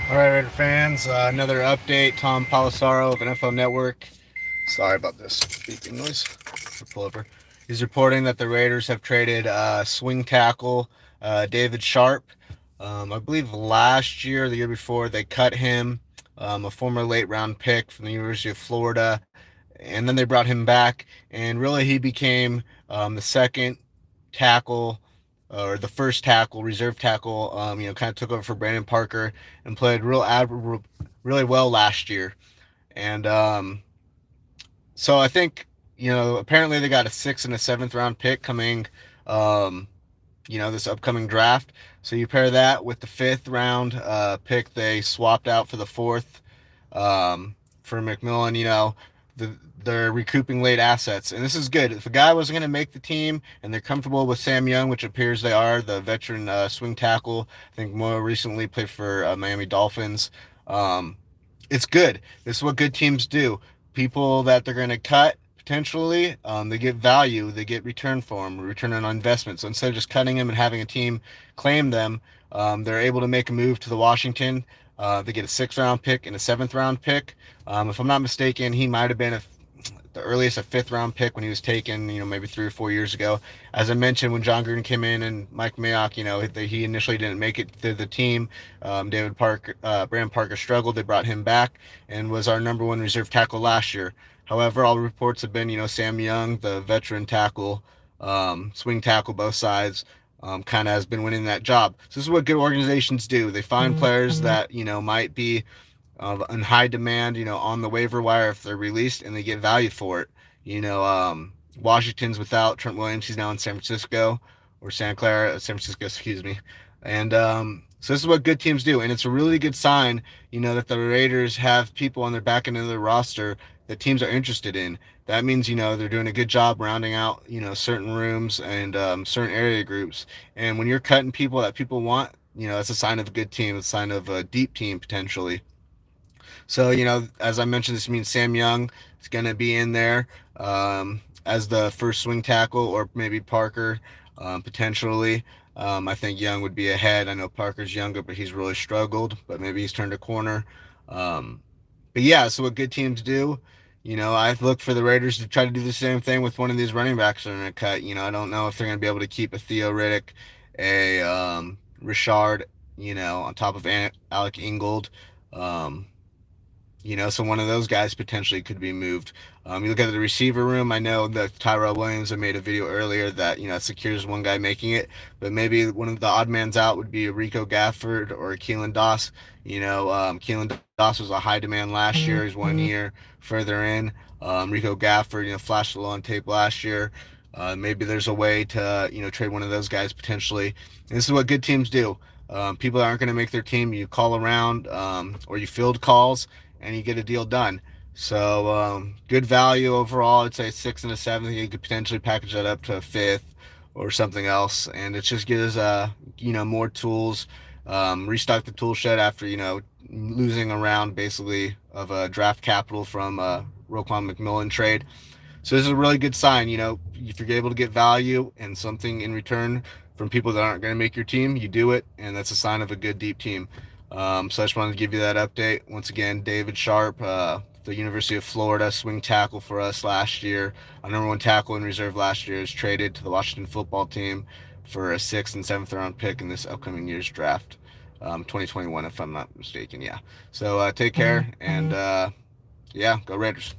All right, Raider fans, another update. Tom Palisaro of NFL Network. Sorry about this beeping noise. Pull over. He's reporting that the Raiders have traded swing tackle David Sharpe. I believe last year, or the year before, they cut him, a former late round pick from the University of Florida, and then they brought him back, and really he became the second tackle or the first tackle, reserve tackle. Kind of took over for Brandon Parker and played really well last year. And so I think apparently they got a sixth and a seventh round pick coming. Um, this upcoming draft. So you pair that with the fifth round pick they swapped out for the fourth for McMillan. They're recouping late assets, and this is good. If a guy wasn't going to make the team, and they're comfortable with Sam Young, which appears they are, the veteran swing tackle. I think more recently played for Miami Dolphins. Um, it's good. This is what good teams do. People that they're going to cut potentially, they get value, they get return for them, return on investment. So instead of just cutting them and having a team claim them, they're able to make a move to the Washington. They get a sixth round pick and a seventh round pick. If I'm not mistaken, he might have been the earliest a fifth round pick when he was taken, maybe 3 or 4 years ago. As I mentioned, when John Gruden came in and Mike Mayock, he initially didn't make it to the team. Brandon Parker struggled. They brought him back and was our number one reserve tackle last year. However, all reports have been, Sam Young, the veteran tackle, swing tackle, both sides, kind of has been winning that job. So this is what good organizations do. They find players that, might be in high demand, on the waiver wire if they're released, and they get value for it. Washington's without Trent Williams. He's now in San Francisco or Santa Clara, San Francisco, excuse me. And so this is what good teams do, and it's a really good sign, that the Raiders have people on their back end of their roster that teams are interested in. That means they're doing a good job rounding out certain rooms and certain area groups. And when you're cutting people that people want, that's a sign of a good team. It's a sign of a deep team potentially. So, as I mentioned, this means Sam Young is going to be in there as the first swing tackle, or maybe Parker potentially. I think Young would be ahead. I know Parker's younger, but he's really struggled, but maybe he's turned a corner. Um, but yeah, so what good teams do, I look for the Raiders to try to do the same thing with one of these running backs that are going to cut. I don't know if they're going to be able to keep a Theo Riddick, a Richard, on top of Alec Ingold. Um, so one of those guys potentially could be moved. You look at the receiver room. I know that Tyrell Williams, I made a video earlier that secures one guy making it, but maybe one of the odd mans out would be a Rico Gafford or a Keelan Doss. Keelan Doss was a high demand last year. He's 1 year further in. Rico Gafford, flashed a little on tape last year. Maybe there's a way to trade one of those guys potentially. And this is what good teams do. People that aren't going to make their team, you call around, or you field calls, and you get a deal done. So good value overall. I'd say sixth and a seventh. You could potentially package that up to a fifth or something else, and it just gives more tools. Restock the tool shed after losing a round basically of draft capital from Roquan McMillan trade. So this is a really good sign. If you're able to get value and something in return from people that aren't going to make your team, you do it, and that's a sign of a good deep team. So I just wanted to give you that update. Once again, David Sharpe, the University of Florida swing tackle for us last year, our number one tackle in reserve last year, is traded to the Washington football team for a sixth and seventh round pick in this upcoming year's draft, 2021, if I'm not mistaken. Yeah. So take care, and yeah, go Raiders.